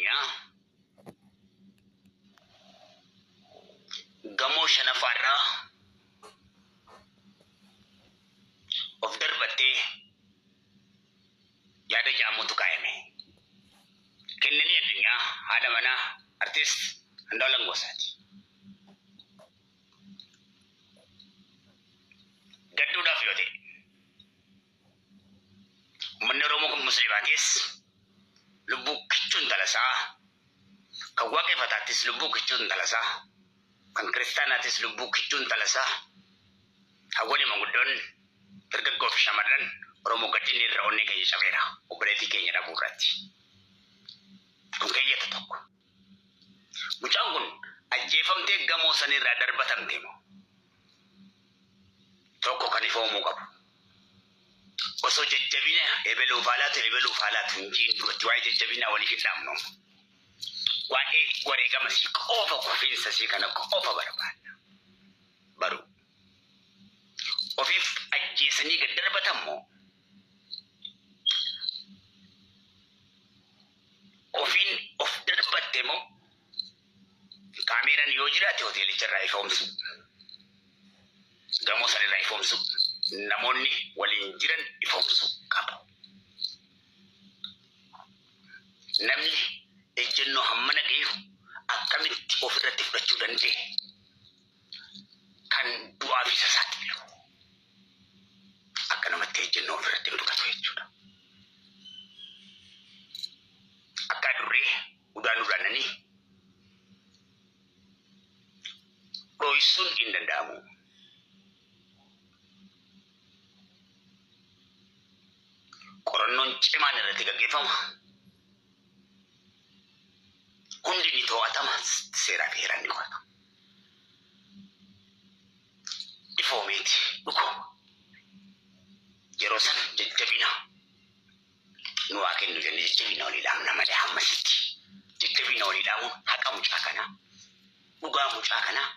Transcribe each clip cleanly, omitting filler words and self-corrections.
addunyaa gamoo shanafarraa of darbattee yaada jaamutu kaayame. Kennanii addunyaa haadha manaa artist Andu'aalem Gosaati. Gadduudhaaf yoo ta'e uummanni Oromoo kun musliimaatis lubbuu kichuun talasaa, kan waaqeffataattis lubbuu kichuun talasaa, kan kiristaanaatis lubbuu kichuun talasaa, hawwanii manguddoon dargaggoo fi shamarran Oromoo gaddiin irra onnee keenya cabeera. Obboleettii keenya dhabuu irratti. Kun keeyyata tokko. Mucaan kun ajjeefamtee gamoo sanirraa darbatamte moo? Tokko kan ifoomuu qabu. Osoo jajjabina ebeluuf haalaatu hin jiin duratti waa'ee jajjabinaa waliif hin dhaamnu. Waa'ee wareegama sii qofa kufiinsa sii kana qofa barbaadna. Baruu. Ofiif ajjeesanii gad darbatan moo? Ofiin of darbatte moo? Kaameeraan yoo jiraate hoteelicharraa ifoomsu. Gamoo sanirraa ifoomsu. Namoonni waliin jiran ifoomsu qaba. Namni ejjennoo hammana gaheeru akkamitti ofirratti fudhachuu danda'e? Kan du'aaf isa saaxilu. Akka namatti ejjennoo ofirratti fudhatu jechuudha. Akka durree udaan uraananii dhoysuun hin danda'amu. Qorannoon cimaan irratti gaggeeffama. Hundi ni to'atama, seeraa fi heeraan ni qoratama. Ifoomeeti dhugooma. Yeroo sana jajjabina nu waa kennu jennee jajjabina walii dhaamna malee hammasitti. Jajjabina walii dhaamuun haqa mucaa kanaa, dhugaa mucaa kanaa,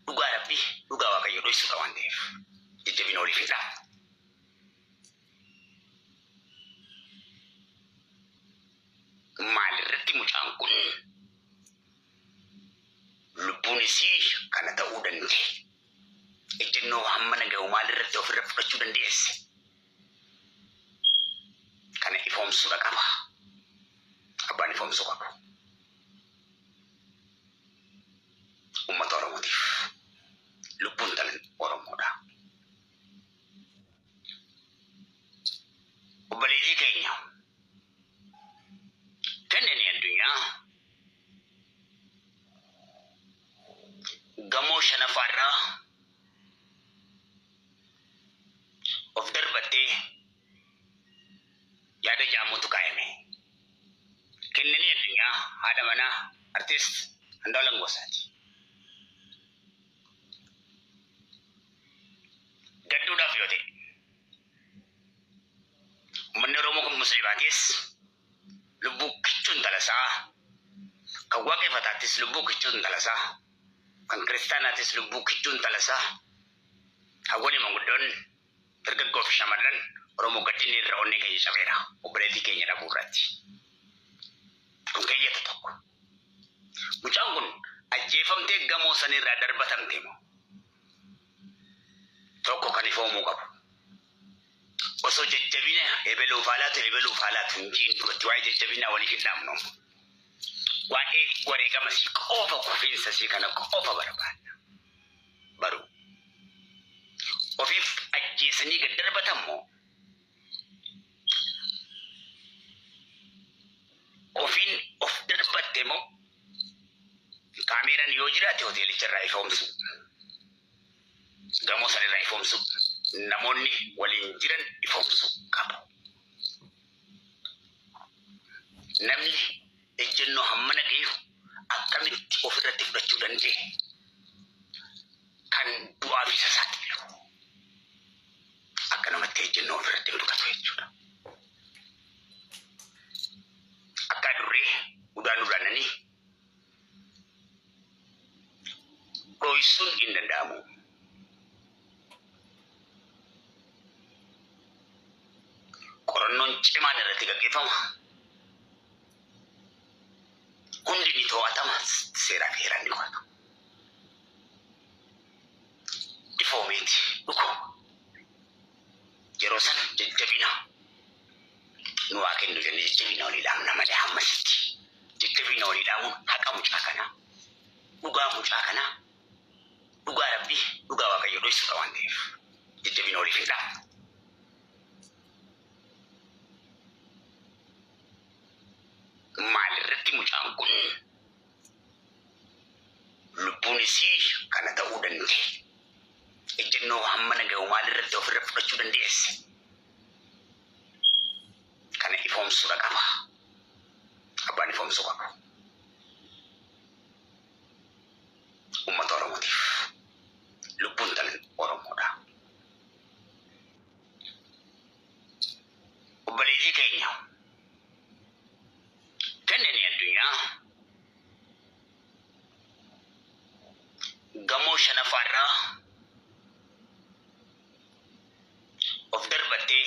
dhugaa Rabbii, dhugaa Waaqayyo dhoysuudha waan ta'eef jajjabina waliif hin dhaamu. Maalirratti mucaan kun lubbuun isii kana ta'uu danda'e? Ejjennoo hammana gahu maalirratti ofirra fudhachuu dandeesse? Kana ifoomsuudha qaba. Abbaan ifoomsuu qabu. Uummata Oromootiif lubbuun talan Oromoodha. Obboleettii keenya kennanii addunyaa gamoo shanafarraa of darbattee yaada jaamutu kaayame. Kennanii addunyaa haadha manaa artist Andu'aalem Gosaati. Gadduudhaaf yoo ta'e uummanni Oromoo kun musliimaatis lubbuu kichuun talasaa, kan waaqeffataattis lubbuu kichuun talasaa, kan kiristaanaatis lubbuu kichuun talasaa, hawwanii manguddoon dargaggoo fi shamarran Oromoo gaddiin irra onnee keenya cabeera. Obboleettii keenya dhabuu irratti. Kun keeyyata tokko. Mucaan kun ajjeefamtee gamoo sanirraa darbatamte moo? Tokko kan ifoomuu qabu. Osoo jajjabina ebeluuf haalaatu hin jiin duratti waa'ee jajjabinaa waliif hin dhaamnu. Waa'ee wareegama sii qofa kufiinsa sii kana qofa barbaadna. Baruu. Ofiif ajjeesanii gad darbatan moo? Ofiin of darbatte moo? Kaameeraan yoo jiraate hoteelicharraa ifoomsu. Gamoo sanirraa ifoomsu. Namoonni waliin jiran ifoomsu qaba. Namni ejjennoo hammana gaheeru akkamitti ofirratti fudhachuu danda'e? Kan du'aaf isa saaxilu. Akka namatti ejjennoo ofirratti fudhatu jechuudha. Akka durree udaan uraananii dhoysuun hin danda'amu. Qorannoon cimaan irratti gaggeeffama. hundi ni to'atama seeraa fi heeraan ni qo'atu. Ifoomeeti dhugooma. Yeroo sana jajjabina nu waa kennu jennee jajjabina walii dhaamna malee hammasitti. Jajjabina walii dhaamuun haqa mucaa kanaa, dhugaa mucaa kanaa, dhugaa Rabbii, dhugaa Waaqayyo dho'isuudha waan ta'eef jajjabina waliif hin dhaamnu. Maalirratti mucaan kun lubbuun isii kana ta'uu danda'e. Ejjennoo hamma naga'u maalirratti ofirra fudhachuu dandeesse. Kana ifoomsuudha qaba. Abbaan ifoomsuu qaba. Uummata Oromootiif lubbuun talan Oromoodha. Obboleettii keenya kanneen addunyaa gamoo shanaffaarraa of darbattee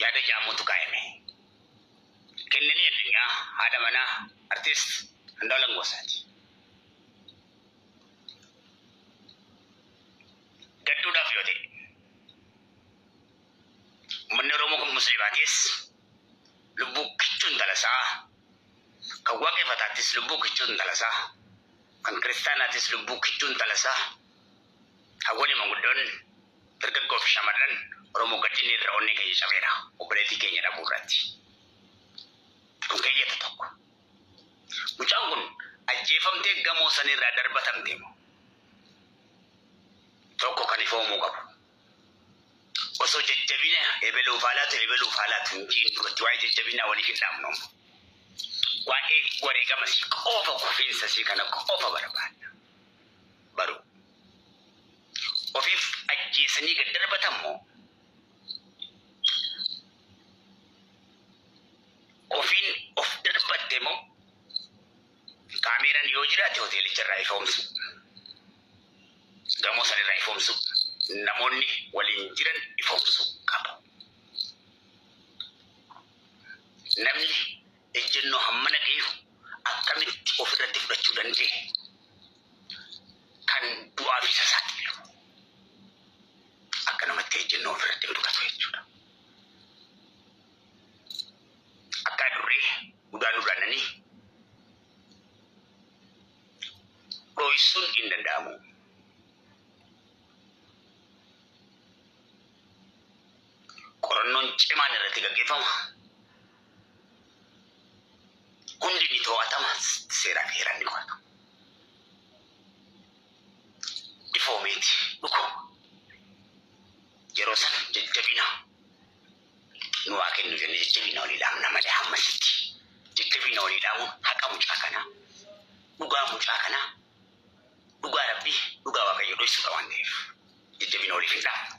yaada jaamuutu kaa'ame. Kennanii addunyaa haadha manaa artist Andu'aalem Gosaati. Gadduudhaaf yoo ta'e uummanni Oromoo kun musliimaatis lubbuu kichuun talasaa, kan waaqeffataattis lubbuu kichuun talasaa, kan kiristaanaatis lubbuu kichuun talasaa, hawwani manguddoon dargaggoo fi shamarran Oromoo gaddiin irra onnee keenya cabeera obboleettii keenya dhabuu irratti. Kun keeyyata tokko. Mucaan kun ajjeefamtee gamoo sanirraa darbatamte moo tokko kan ifoomuu qabu. Osoo jajjabina ebeluuf haalaatu hin jiin duratti waa'ee jajjabinaa waliif hin dhaamnu. Waa'ee wareegama sii qofa kufiinsa sii kana qofa barbaadna. Baruu ofiif ajjeesanii gad darbatan moo ofiin of darbatte moo kaameeraan yoo jiraate hoteelicha irraa ifoomsu, gamoo sanirraa ifoomsu, namoonni waliin jiran ifoomsu qabu. Namni ejjennoo hamma naga'eeru akkamitti ofirratti fudhachuu danda'e kan du'aaf isa saaxilu akka namatti ejjennoo ofirratti fudhatu jechuudha. Akka durree udaan dho'isuun hin danda'amu. Qorannoon cimaan irratti gaggeeffama. Hundi ni to'atama seeraa fi heeraan ni qo'atu. Ifoomeeti dhugooma. Yeroo sana jajjabina nu waa kennu jennee jajjabina walii dhaamna malee hammasitti. Jajjabina walii dhaamuun haqa mucaa kanaa, dhugaa mucaa kanaa, dhugaa Rabbii, dhugaa Waaqayyo dho'isuudha waan ta'eef jajjabina waliif hin dhaamnu.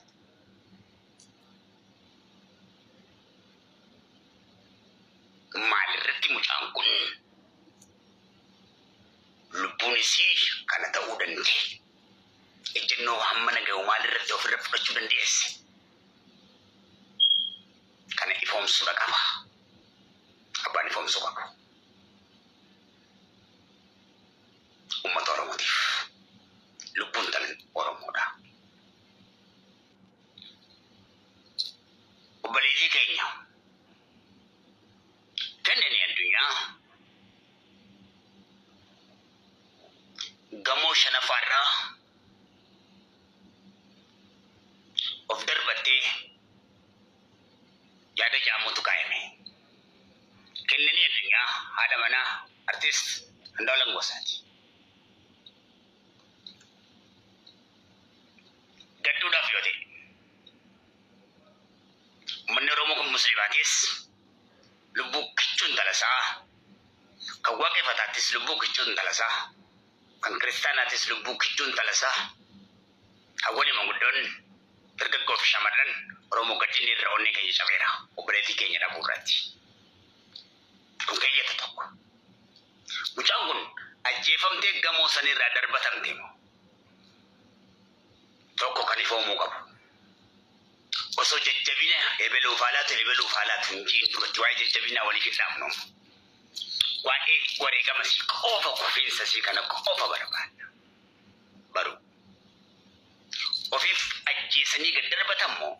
Maalirratti mucaan kun lubbuun isii kana ta'uu danda'e. Ejjennoo hamma naga'u maalirratti ofirra fudhachuu dandeesse. Kana ifoomsuudha qaba. Abbaan ifoomsuu qaba. Uummata Oromootiif lubbuun talan Oromoodha. Obboleettii keenya kanneen addunyaa gamoo shanaffaarraa of darbattee yaada jaamuutu kaa'ame. Kennanii addunyaa haadha manaa artist Andu'aalem Gosaati. Gadduudhaaf yoo ta'e uummanni Oromoo kun musliimaatis lubbuu kichuun talasaa, kan waaqeffataattis lubbuu kichuun talasaa, kan kiristaanaatis lubbuu kichuun talasaa, hawwani manguddoon dargaggoo fi shamarran Oromoo gaddiin irra onnee keenya cabeera obboleettii keenya dhabuu irratti. Kun keeyyata tokko. Mucaan kun ajjeefamtee gamoo sanirraa darbatamte moo tokko kan ifoomuu qabu. Osoo jajjabina ebeluuf haalaatu hin jiin duratti waa'ee jajjabinaa waliif hin dhaamnu. waa'ee wareegama si qofa kufiinsa si kana qofa barbaada. Baruu. Ofiif ajjeesanii gad darbatan moo